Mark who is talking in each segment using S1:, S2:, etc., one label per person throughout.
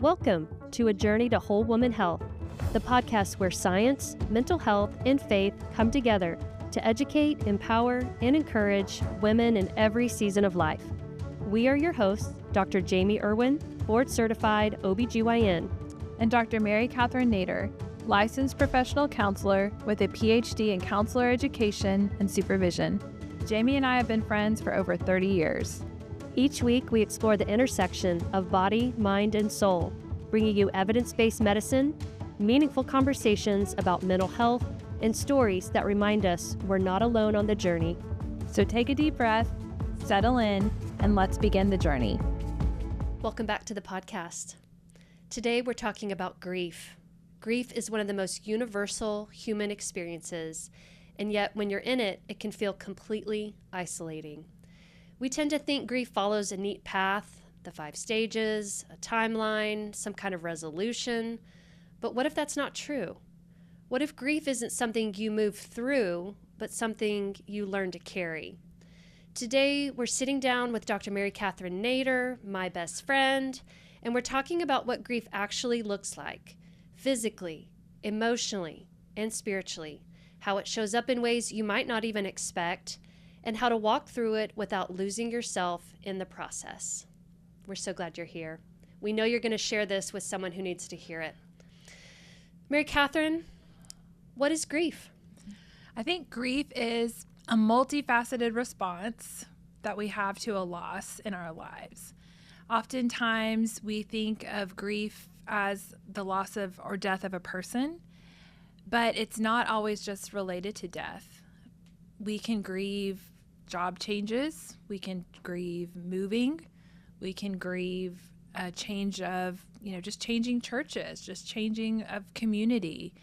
S1: Welcome to A Journey to Whole Woman Health, the podcast where science, mental health, and faith come together to educate, empower, and encourage women in every season of life. We are your hosts, Dr. Jamie Erwin, board-certified OBGYN,
S2: and Dr. Kathryn Nader, licensed professional counselor with a PhD in counselor education and supervision. Jamie and I have been friends for over 30 years.
S1: Each week, we explore the intersection of body, mind, and soul, bringing you evidence-based medicine, meaningful conversations about mental health, and stories that remind us we're not alone on the journey.
S2: So take a deep breath, settle in, and let's begin the journey.
S1: Welcome back to the podcast. Today, we're talking about grief. Grief is one of the most universal human experiences, and yet when you're in it, it can feel completely isolating. We tend to think grief follows a neat path, the 5 stages, a timeline, some kind of resolution. But what if that's not true? What if grief isn't something you move through, but something you learn to carry? Today, we're sitting down with Dr. Kathryn Nader, my best friend, and we're talking about what grief actually looks like, physically, emotionally, and spiritually, how it shows up in ways you might not even expect, and how to walk through it without losing yourself in the process. We're so glad you're here. We know you're going to share this with someone who needs to hear it. Kathryn, what is grief?
S2: I think grief is a multifaceted response that we have to a loss in our lives. Oftentimes, we think of grief as the loss of or death of a person, but it's not always just related to death. We can grieve job changes. We can grieve moving. We can grieve a change of, just changing churches, just changing of community.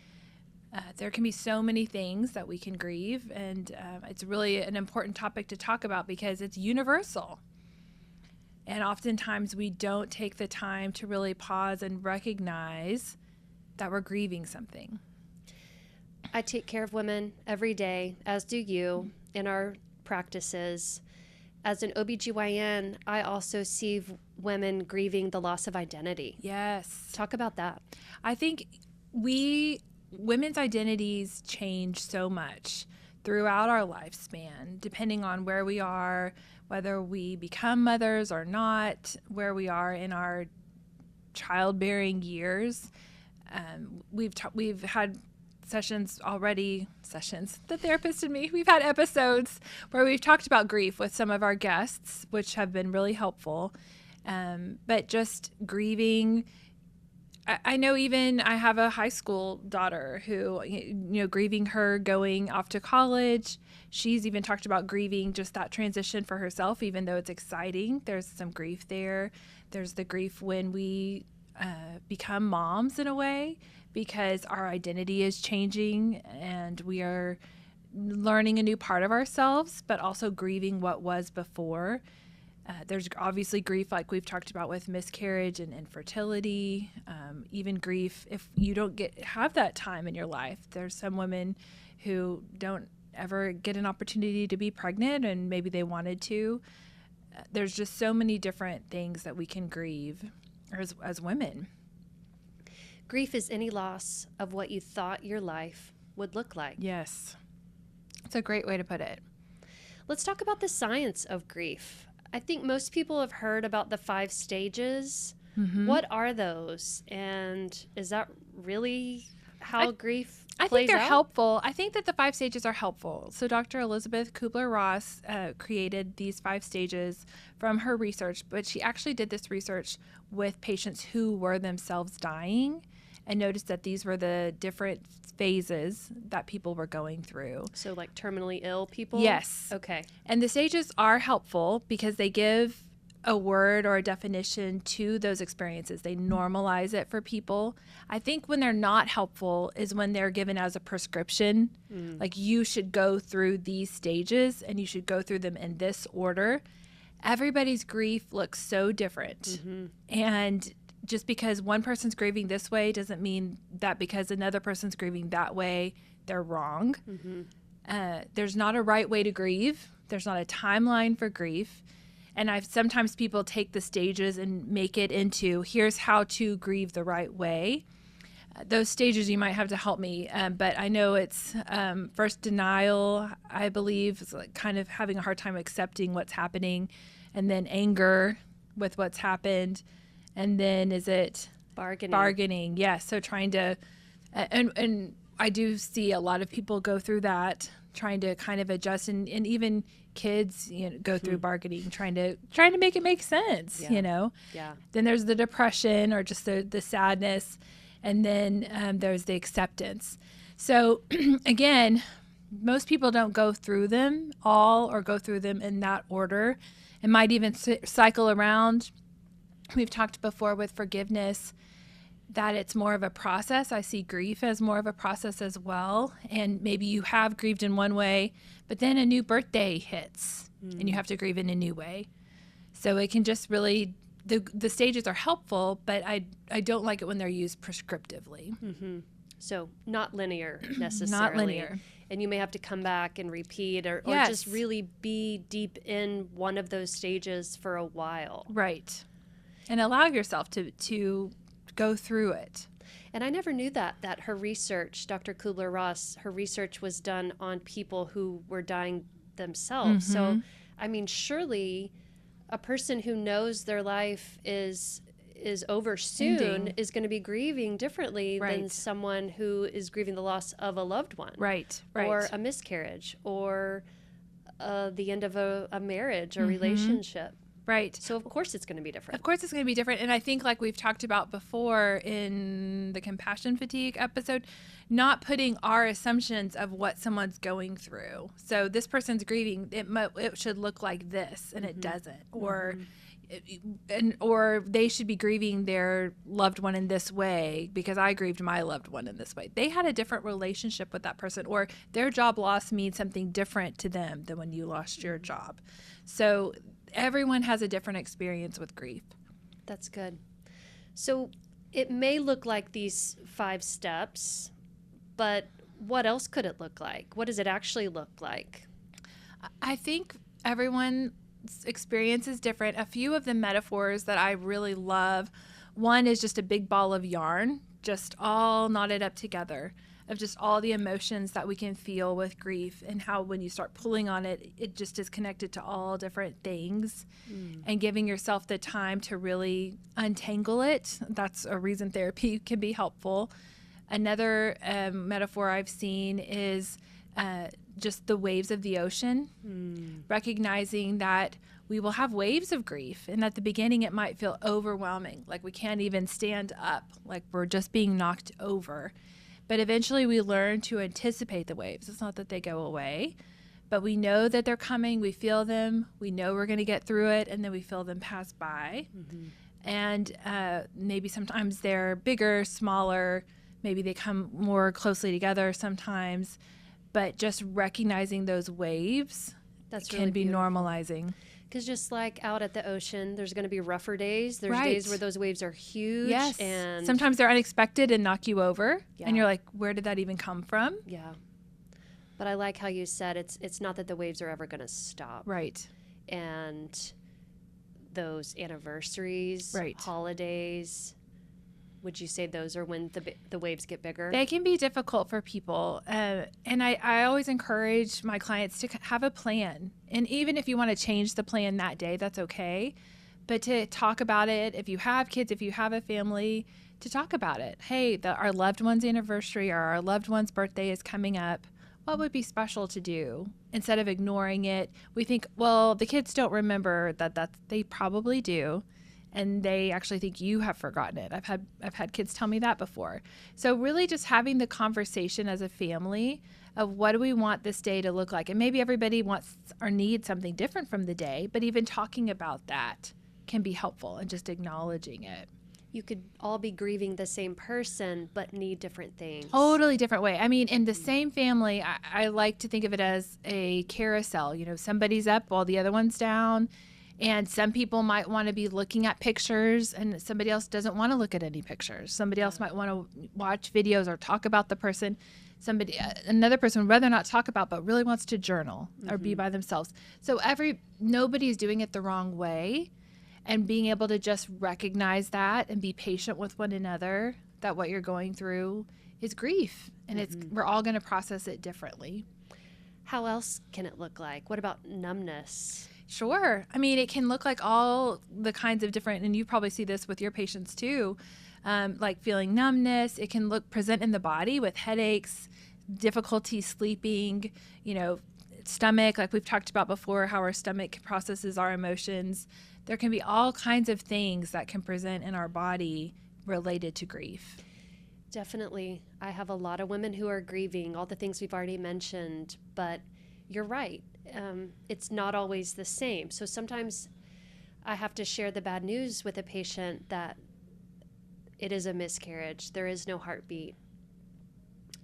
S2: There can be so many things that we can grieve, and it's really an important topic to talk about because it's universal. And oftentimes we don't take the time to really pause and recognize that we're grieving something.
S1: I take care of women every day, as do you, in our practices. As an OBGYN, I also see women grieving the loss of identity.
S2: Yes.
S1: Talk about that.
S2: I think women's identities change so much throughout our lifespan, depending on where we are, whether we become mothers or not, where we are in our childbearing years. We've had the therapist and me, we've had episodes where we've talked about grief with some of our guests, which have been really helpful. But just grieving, I know even I have a high school daughter who, grieving her going off to college. She's even talked about grieving just that transition for herself, even though it's exciting. There's some grief there. There's the grief when we become moms in a way, because our identity is changing and we are learning a new part of ourselves, but also grieving what was before. There's obviously grief like we've talked about with miscarriage and infertility, even grief if you don't have that time in your life. There's some women who don't ever get an opportunity to be pregnant and maybe they wanted to. There's just so many different things that we can grieve as women.
S1: Grief is any loss of what you thought your life would look like.
S2: Yes. It's a great way to put it.
S1: Let's talk about the science of grief. I think most people have heard about the 5 stages. Mm-hmm. What are those? And is that really how grief plays out?
S2: I think they're helpful. I think that the 5 stages are helpful. So Dr. Elizabeth Kubler-Ross created these 5 stages from her research, but she actually did this research with patients who were themselves dying and noticed that these were the different phases that people were going through.
S1: So like terminally ill people?
S2: Yes.
S1: Okay.
S2: And the stages are helpful because they give a word or a definition to those experiences. They normalize it for people. I think when they're not helpful is when they're given as a prescription. Like you should go through these stages and you should go through them in this order. Everybody's grief looks so different. Mm-hmm. And just because one person's grieving this way doesn't mean that because another person's grieving that way, they're wrong. Mm-hmm. There's not a right way to grieve. There's not a timeline for grief. And sometimes people take the stages and make it into, here's how to grieve the right way. Those stages you might have to help me, but I know it's first denial, I believe, is like kind of having a hard time accepting what's happening, and then anger with what's happened, and then is it bargaining? Yes. So trying to, and I do see a lot of people go through that, trying to kind of adjust, and even kids, go through bargaining, trying to make it make sense.
S1: Yeah.
S2: Then there's the depression or just the sadness. And then there's the acceptance. So again, most people don't go through them all or go through them in that order. It might even cycle around. We've talked before with forgiveness that it's more of a process. I see grief as more of a process as well. And maybe you have grieved in one way, but then a new birthday hits and you have to grieve in a new way. So it can just really... The stages are helpful, but I don't like it when they're used prescriptively.
S1: Mm-hmm. So not linear necessarily.
S2: Not linear.
S1: And you may have to come back and repeat or
S2: Yes.
S1: just really be deep in one of those stages for a while.
S2: Right. And allow yourself to go through it.
S1: And I never knew that her research, Dr. Kubler-Ross, her research was done on people who were dying themselves. So, I mean, surely... a person who knows their life is over soon
S2: Ending.
S1: is going to be grieving differently than someone who is grieving the loss of a loved one.
S2: Right.
S1: Or a miscarriage or the end of a marriage or relationship.
S2: Right.
S1: So, of course, it's going to be different.
S2: Of course, it's going to be different. And I think, like we've talked about before in the compassion fatigue episode, not putting our assumptions of what someone's going through. So this person's grieving, it should look like this, and it doesn't. Or they should be grieving their loved one in this way because I grieved my loved one in this way. They had a different relationship with that person, or their job loss means something different to them than when you lost your job. So everyone has a different experience with grief.
S1: That's good. So it may look like these 5 steps, but what else could it look like? What does it actually look like?
S2: I think everyone's experience is different. A few of the metaphors that I really love, one is just a big ball of yarn, just all knotted up together, of just all the emotions that we can feel with grief, and how when you start pulling on it, it just is connected to all different things, and giving yourself the time to really untangle it. That's a reason therapy can be helpful. Another metaphor I've seen is just the waves of the ocean, recognizing that we will have waves of grief. And at the beginning, it might feel overwhelming, like we can't even stand up, like we're just being knocked over. But eventually we learn to anticipate the waves. It's not that they go away, but we know that they're coming. We feel them. We know we're going to get through it, and then we feel them pass by. And maybe sometimes they're bigger, smaller. Maybe they come more closely together sometimes. But just recognizing those waves can be normalizing.
S1: Because just like out at the ocean, there's going to be rougher days. There's
S2: Right.
S1: days where those waves are huge.
S2: Yes.
S1: And
S2: sometimes they're unexpected and knock you over.
S1: Yeah.
S2: And you're like, where did that even come from?
S1: Yeah. But I like how you said it's not that the waves are ever going to stop.
S2: Right.
S1: And those anniversaries,
S2: Right.
S1: holidays, would you say those are when the waves get bigger?
S2: They can be difficult for people. And I always encourage my clients to have a plan. And even if you want to change the plan that day, that's okay. But to talk about it, if you have kids, if you have a family, to talk about it. Hey, our loved one's anniversary or our loved one's birthday is coming up. What would be special to do? Instead of ignoring it, we think, well, the kids don't remember that they probably do. And they actually think you have forgotten it. I've had kids tell me that before. So really just having the conversation as a family of what do we want this day to look like? And maybe everybody wants or needs something different from the day, but even talking about that can be helpful and just acknowledging it.
S1: You could all be grieving the same person, but need different things.
S2: Totally different way. I mean, in the same family, I like to think of it as a carousel. You know, somebody's up while the other one's down. And some people might want to be looking at pictures, and somebody else doesn't want to look at any pictures. Somebody else might want to watch videos or talk about the person. Another person would rather not talk about, but really wants to journal or be by themselves. So nobody's doing it the wrong way, and being able to just recognize that and be patient with one another, that what you're going through is grief, and we're all going to process it differently.
S1: How else can it look like? What about numbness?
S2: Sure. I mean, it can look like all the kinds of different, and you probably see this with your patients too, like feeling numbness. It can present in the body with headaches, difficulty sleeping, stomach, like we've talked about before, how our stomach processes our emotions. There can be all kinds of things that can present in our body related to grief.
S1: Definitely. I have a lot of women who are grieving, all the things we've already mentioned, but you're right. It's not always the same. So sometimes I have to share the bad news with a patient that it is a miscarriage. There is no heartbeat.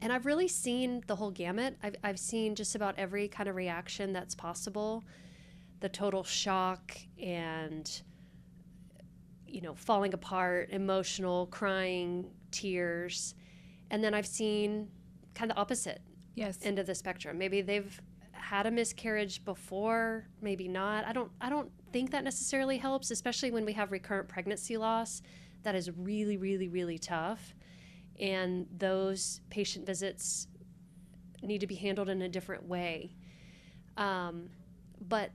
S1: And I've really seen the whole gamut. I've seen just about every kind of reaction that's possible. The total shock and, falling apart, emotional, crying, tears. And then I've seen kind of the opposite end of the spectrum. Maybe they've had a miscarriage before, maybe not. I don't think that necessarily helps, especially when we have recurrent pregnancy loss. That is really, really, really tough. And those patient visits need to be handled in a different way. But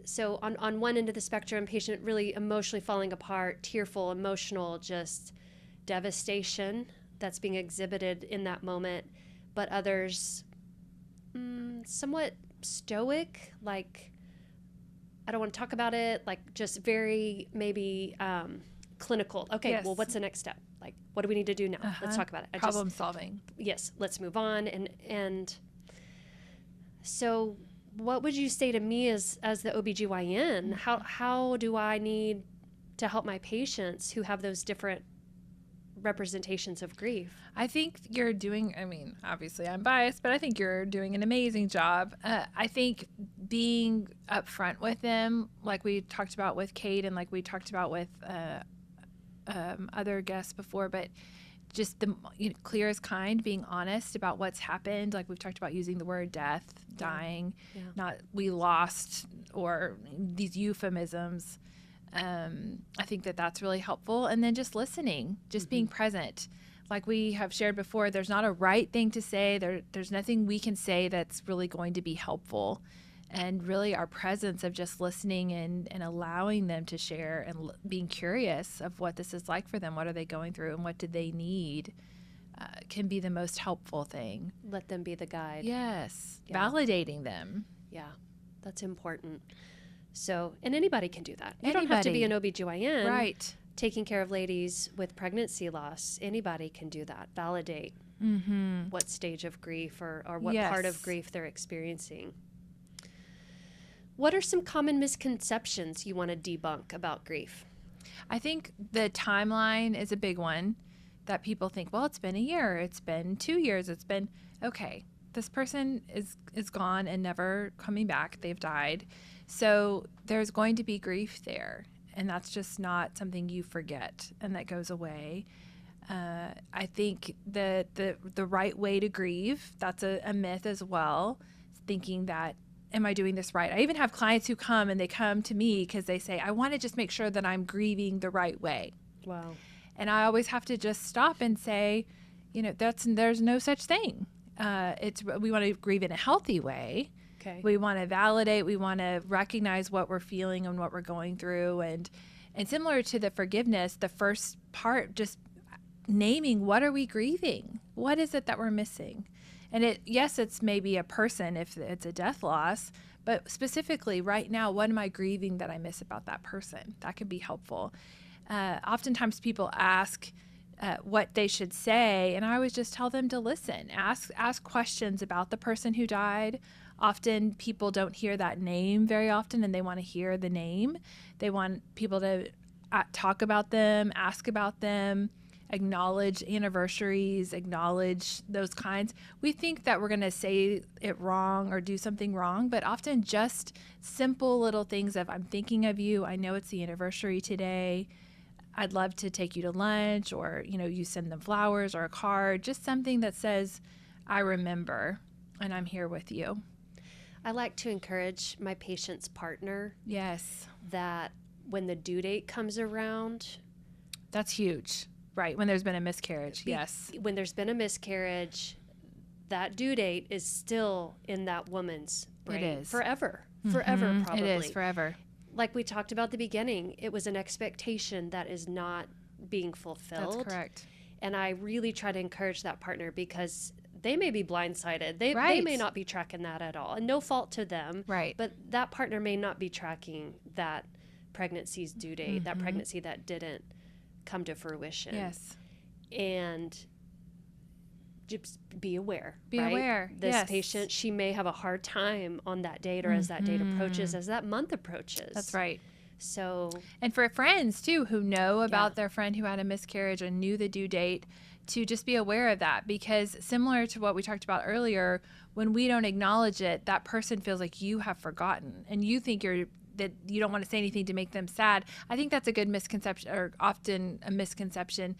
S1: so on one end of the spectrum, patient really emotionally falling apart, tearful, emotional, just devastation that's being exhibited in that moment. But others, somewhat stoic, like, I don't want to talk about it, like just very maybe clinical. Okay, well, what's the next step? Like, what do we need to do now? Let's talk about it.
S2: Problem solving.
S1: Yes, let's move on. And so what would you say to me as the OBGYN? How do I need to help my patients who have those different representations of grief?
S2: I think you're doing, obviously I'm biased, but I think you're doing an amazing job. I think being upfront with them, like we talked about with Kate and like we talked about with other guests before, but just the clear as kind, being honest about what's happened. Like we've talked about using the word death, dying, not we lost, or these euphemisms. I think that's really helpful. And then just listening, just being present. Like we have shared before, there's not a right thing to say. There's nothing we can say that's really going to be helpful. And really our presence of just listening and allowing them to share and being curious of what this is like for them, what are they going through and what do they need, can be the most helpful thing.
S1: Let them be the guide.
S2: Yes. Yeah. Validating them.
S1: Yeah, that's important. So, and anybody can do that. You don't have to be an OBGYN.
S2: Right.
S1: Taking care of ladies with pregnancy loss. Anybody can do that. Validate what stage of grief or what part of grief they're experiencing. What are some common misconceptions you want to debunk about grief?
S2: I think the timeline is a big one, that people think, well, it's been a year, it's been 2 years, it's been, okay, this person is gone and never coming back, they've died. So there's going to be grief there, and that's just not something you forget and that goes away. I think the right way to grieve, that's a myth as well, thinking that, am I doing this right? I even have clients who come and they come to me because they say, I want to just make sure that I'm grieving the right way.
S1: Wow.
S2: And I always have to just stop and say, there's no such thing. We want to grieve in a healthy way.
S1: Okay.
S2: We want to validate, we want to recognize what we're feeling and what we're going through. And similar to the forgiveness, the first part, just naming, what are we grieving? What is it that we're missing? And it's maybe a person if it's a death loss, but specifically right now, what am I grieving that I miss about that person? That could be helpful. Oftentimes people ask what they should say, and I always just tell them to listen. Ask questions about the person who died. Often people don't hear that name very often, and they want to hear the name. They want people to talk about them, ask about them, acknowledge anniversaries, acknowledge those kinds. We think that we're going to say it wrong or do something wrong, but often just simple little things of, I'm thinking of you. I know it's the anniversary today. I'd love to take you to lunch, or, you send them flowers or a card, just something that says, I remember and I'm here with you.
S1: I like to encourage my patient's partner.
S2: Yes.
S1: That when the due date comes around.
S2: That's huge. Right. When there's been a miscarriage. Yes.
S1: When there's been a miscarriage, that due date is still in that woman's brain.
S2: It is.
S1: Forever. Forever, probably.
S2: It is forever.
S1: Like we talked about at the beginning, it was an expectation that is not being fulfilled.
S2: That's correct.
S1: And I really try to encourage that partner, because they may be blindsided. They may not be tracking that at all. And no fault to them.
S2: Right.
S1: But that partner may not be tracking that pregnancy's due date, that pregnancy that didn't come to fruition.
S2: Yes.
S1: And just be aware.
S2: Be
S1: right?
S2: aware.
S1: This patient, she may have a hard time on that date, or as that date approaches, as that month approaches.
S2: That's right.
S1: So,
S2: and for friends too, who know about their friend who had a miscarriage and knew the due date, to just be aware of that, because similar to what we talked about earlier, when we don't acknowledge it, that person feels like you have forgotten, and you think that you don't want to say anything to make them sad. I think that's a good misconception, or often a misconception,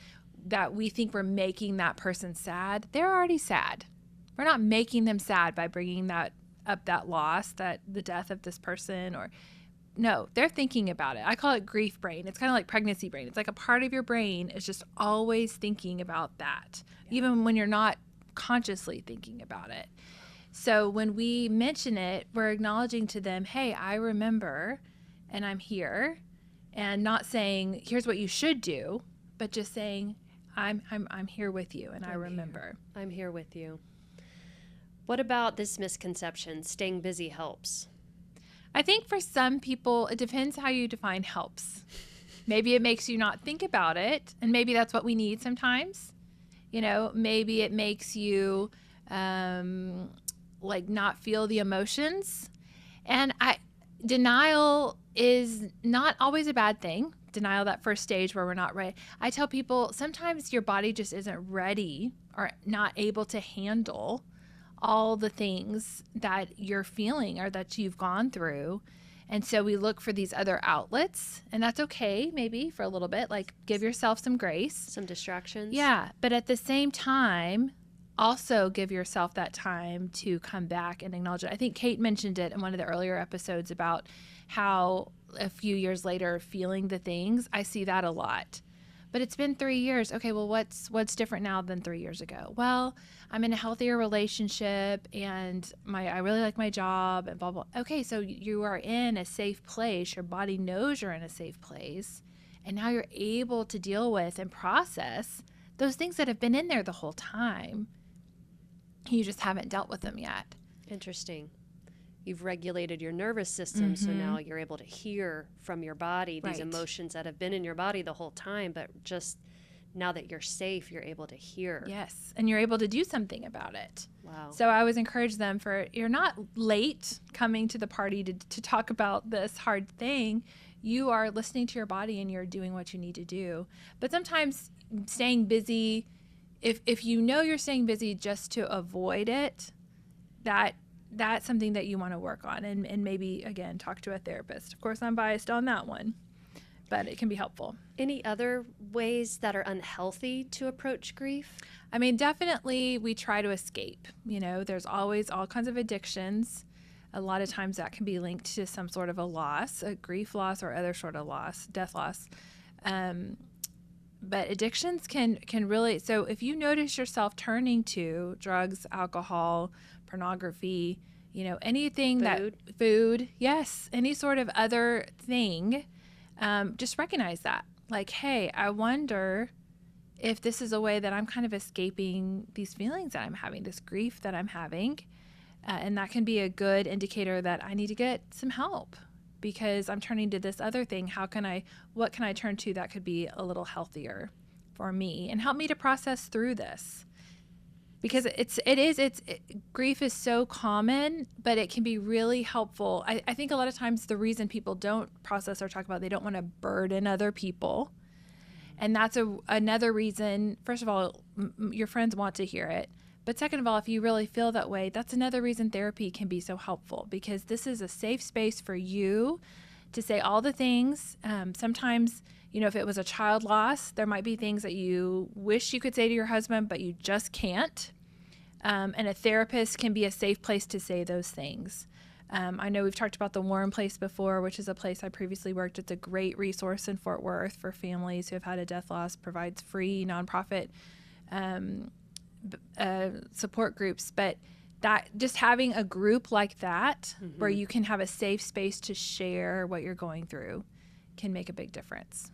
S2: that we think we're making that person sad. They're already sad. We're not making them sad by bringing that up, that loss, that the death of this person, or no, they're thinking about it. I call it grief brain. It's kind of like pregnancy brain. It's like a part of your brain is just always thinking about that, even when you're not consciously thinking about it. So when we mention it, we're acknowledging to them, hey, I remember and I'm here, and not saying, here's what you should do, but just saying, I'm here with you, and I remember.
S1: I'm here with you. What about this misconception, staying busy helps?
S2: I think for some people, it depends how you define helps. Maybe it makes you not think about it, and maybe that's what we need sometimes. Maybe it makes you not feel the emotions. And denial is not always a bad thing. Denial, that first stage where we're not ready. I tell people sometimes your body just isn't ready or not able to handle all the things that you're feeling or that you've gone through. And so we look for these other outlets, and that's okay, maybe for a little bit, like give yourself some grace.
S1: Some distractions.
S2: Yeah. But at the same time, also give yourself that time to come back and acknowledge it. I think Kate mentioned it in one of the earlier episodes about how a few years later feeling the things. I see that a lot. But it's been 3 years. Okay, well, what's different now than 3 years ago? Well, I'm in a healthier relationship, and I really like my job, and blah, blah. Okay, so you are in a safe place. Your body knows you're in a safe place, and now you're able to deal with and process those things that have been in there the whole time. You just haven't dealt with them yet.
S1: Interesting. You've regulated your nervous system, so now you're able to hear from your body these emotions that have been in your body the whole time, but just now that you're safe, you're able to hear.
S2: Yes, and you're able to do something about it.
S1: Wow.
S2: So I always encourage them you're not late coming to the party to talk about this hard thing. You are listening to your body and you're doing what you need to do. But sometimes staying busy, if you know you're staying busy just to avoid it, that's something that you want to work on, and maybe, again, talk to a therapist. Of course, I'm biased on that one, but it can be helpful.
S1: Any other ways that are unhealthy to approach grief?
S2: I mean, definitely we try to escape. There's always all kinds of addictions. A lot of times that can be linked to some sort of a loss, a grief loss or other sort of loss, death loss. But addictions can really, so if you notice yourself turning to drugs, alcohol, pornography, anything food, yes, any sort of other thing, just recognize that. Like, hey, I wonder if this is a way that I'm kind of escaping these feelings that I'm having, this grief that I'm having. And that can be a good indicator that I need to get some help because I'm turning to this other thing. What can I turn to that could be a little healthier for me and help me to process through this? Because grief is so common, but it can be really helpful. I think a lot of times the reason people don't process or talk about it, they don't want to burden other people. And that's another reason, first of all, your friends want to hear it. But second of all, if you really feel that way, that's another reason therapy can be so helpful, because this is a safe space for you to say all the things. Sometimes, if it was a child loss, there might be things that you wish you could say to your husband, but you just can't. And a therapist can be a safe place to say those things. I know we've talked about the Warren Place before, which is a place I previously worked. It's a great resource in Fort Worth for families who have had a death loss, provides free nonprofit support groups. But that just having a group like that, where you can have a safe space to share what you're going through, can make a big difference.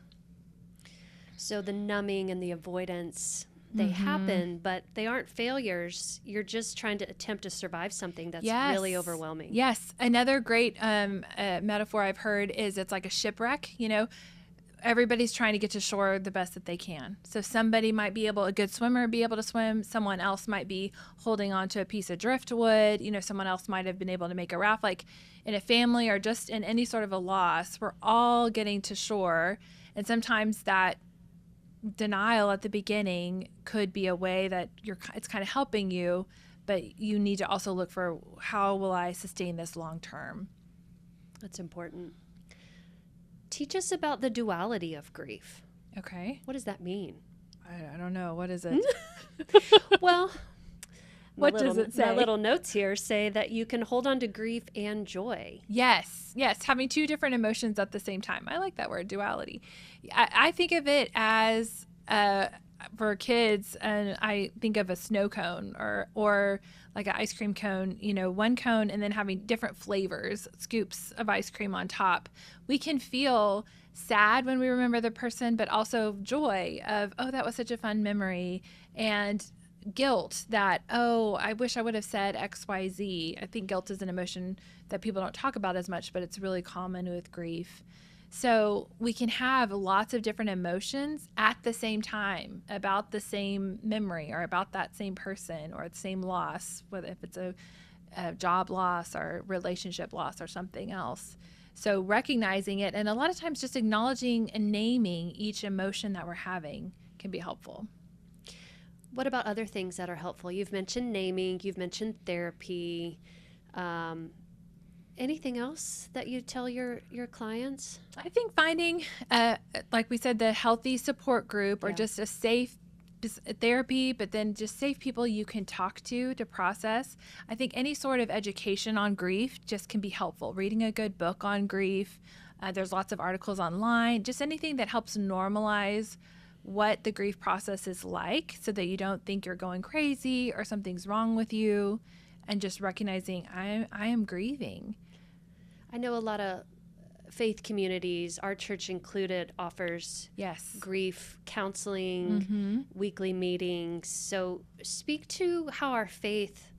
S1: So the numbing and the avoidance, they happen, but they aren't failures. You're just trying to attempt to survive something that's really overwhelming.
S2: Yes. Another great metaphor I've heard is it's like a shipwreck. Everybody's trying to get to shore the best that they can. So somebody might be a good swimmer, be able to swim. Someone else might be holding onto a piece of driftwood. Someone else might have been able to make a raft. Like in a family or just in any sort of a loss, we're all getting to shore. And sometimes that denial at the beginning could be a way that it's kind of helping you, but you need to also look for, how will I sustain this long term?
S1: That's important. Teach us about the duality of grief.
S2: Okay.
S1: What does that mean?
S2: I don't know. What is it?
S1: Well,
S2: what does it say?
S1: My little notes here say that you can hold on to grief and joy.
S2: Yes. Having two different emotions at the same time. I like that word, duality. I think of it as, for kids, and I think of a snow cone or like an ice cream cone, one cone and then having different flavors, scoops of ice cream on top. We can feel sad when we remember the person, but also joy of, oh, that was such a fun memory, and guilt that, oh, I wish I would have said X, Y, Z. I think guilt is an emotion that people don't talk about as much, but it's really common with grief. So we can have lots of different emotions at the same time about the same memory or about that same person or the same loss, whether if it's a job loss or relationship loss or something else. So recognizing it, and a lot of times just acknowledging and naming each emotion that we're having can be helpful.
S1: What about other things that are helpful? You've mentioned naming, you've mentioned therapy. Anything else that you tell your clients?
S2: I think finding, like we said, the healthy support group or just a safe therapy, but then just safe people you can talk to process. I think any sort of education on grief just can be helpful. Reading a good book on grief. There's lots of articles online. Just anything that helps normalize what the grief process is like, so that you don't think you're going crazy or something's wrong with you, and just recognizing I am grieving.
S1: I know a lot of faith communities, our church included, offers grief counseling, weekly meetings. So speak to how our faith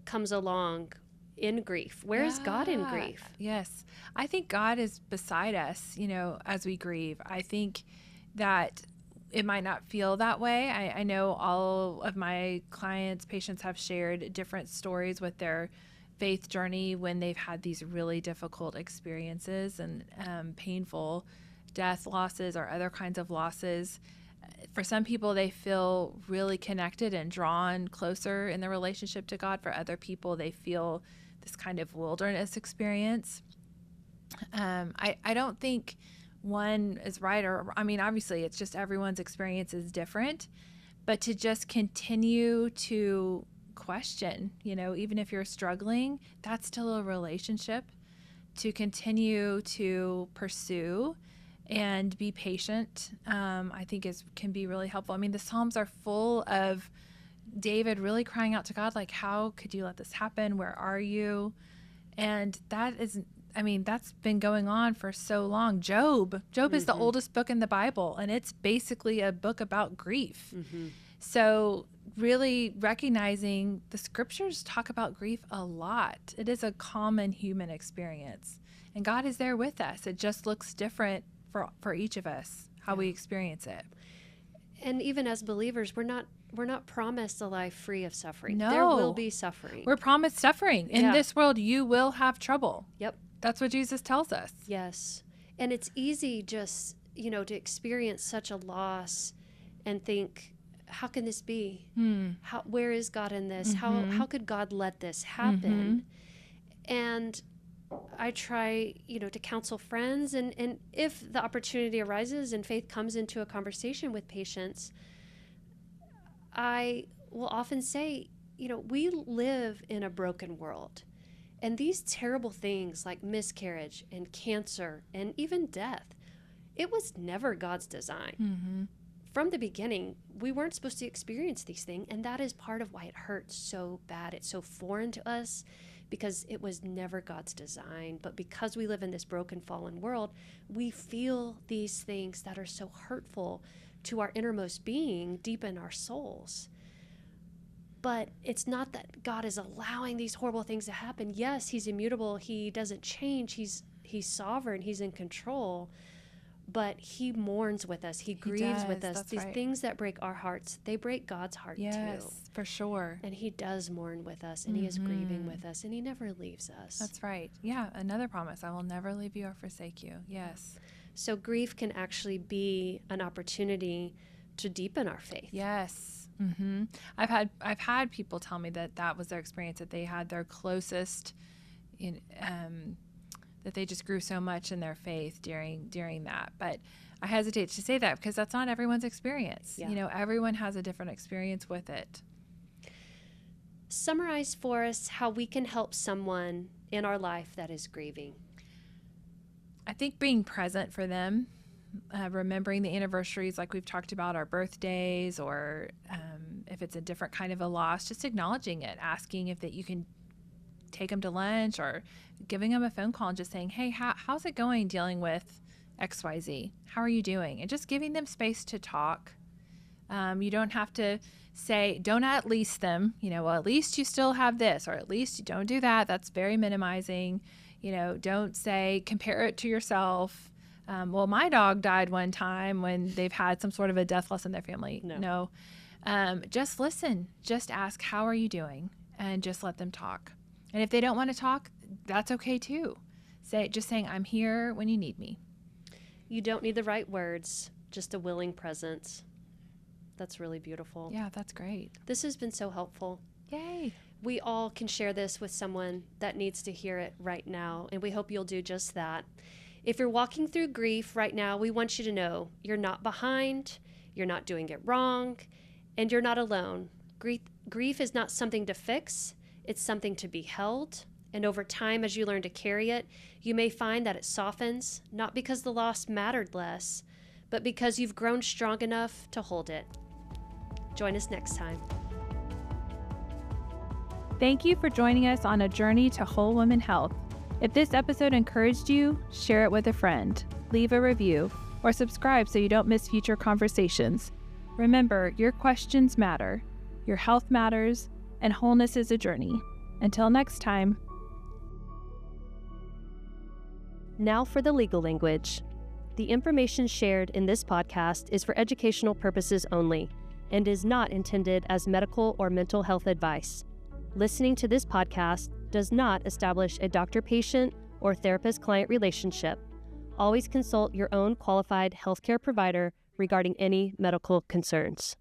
S1: comes along in grief. Where is God in grief?
S2: Yes. I think God is beside us, as we grieve. I think that it might not feel that way. I know all of my clients, patients have shared different stories with their faith journey when they've had these really difficult experiences and painful death losses or other kinds of losses. For some people, they feel really connected and drawn closer in their relationship to God. For other people, they feel this kind of wilderness experience. I don't think one is right, obviously it's just everyone's experience is different, but to just continue to question, even if you're struggling, that's still a relationship to continue to pursue and be patient. I think can be really helpful. The Psalms are full of David really crying out to God, like, how could you let this happen? Where are you? And that's been going on for so long. Job is the oldest book in the Bible, and it's basically a book about grief. So really recognizing the scriptures talk about grief a lot. It is a common human experience, and God is there with us. It just looks different for each of us, how we experience it.
S1: And even as believers, we're not promised a life free of suffering.
S2: No.
S1: There will be suffering.
S2: We're promised suffering. In this world, you will have trouble.
S1: Yep.
S2: That's what Jesus tells us.
S1: Yes. And it's easy just, to experience such a loss and think, how can this be? Where is God in this? How could God let this happen? And I try, to counsel friends, and if the opportunity arises and faith comes into a conversation with patients, I will often say, we live in a broken world, and these terrible things like miscarriage and cancer and even death, it was never God's design. From the beginning, we weren't supposed to experience these things, and that is part of why it hurts so bad. It's so foreign to us, because it was never God's design. But because we live in this broken, fallen world, we feel these things that are so hurtful to our innermost being, deep in our souls. But it's not that God is allowing these horrible things to happen. Yes, he's immutable. He doesn't change. He's sovereign. He's in control. But he mourns with us. He grieves with us. These things that break our hearts, they break God's heart too.
S2: Yes, for sure.
S1: And he does mourn with us, and he is grieving with us, and he never leaves us.
S2: That's right. Yeah, another promise. I will never leave you or forsake you. Yes.
S1: So grief can actually be an opportunity to deepen our faith.
S2: Yes. I've had people tell me that was their experience, that they had their closest that they just grew so much in their faith during that. But I hesitate to say that because that's not everyone's experience.
S1: Yeah.
S2: Everyone has a different experience with it.
S1: Summarize for us how we can help someone in our life that is grieving.
S2: I think being present for them, remembering the anniversaries like we've talked about, our birthdays, or if it's a different kind of a loss, just acknowledging it, asking if that you can take them to lunch, or giving them a phone call and just saying, hey, how's it going dealing with XYZ? How are you doing? And just giving them space to talk. You don't have to say, don't at least them, well, at least you still have this, or at least you don't do that. That's very minimizing. Don't say, compare it to yourself. Well, my dog died one time, when they've had some sort of a death loss in their family. No. Just listen. Just ask, how are you doing? And just let them talk. And if they don't want to talk, that's okay too. Just saying, I'm here when you need me.
S1: You don't need the right words, just a willing presence. That's really beautiful.
S2: Yeah, that's great.
S1: This has been so helpful.
S2: Yay.
S1: We all can share this with someone that needs to hear it right now, and we hope you'll do just that. If you're walking through grief right now, we want you to know you're not behind, you're not doing it wrong, and you're not alone. Grief is not something to fix. It's something to be held, and over time, as you learn to carry it, you may find that it softens, not because the loss mattered less, but because you've grown strong enough to hold it. Join us next time.
S2: Thank you for joining us on a journey to whole woman health. If this episode encouraged you, share it with a friend, leave a review, or subscribe so you don't miss future conversations. Remember, your questions matter, your health matters, and wholeness is a journey. Until next time.
S1: Now for the legal language. The information shared in this podcast is for educational purposes only and is not intended as medical or mental health advice. Listening to this podcast does not establish a doctor-patient or therapist-client relationship. Always consult your own qualified healthcare provider regarding any medical concerns.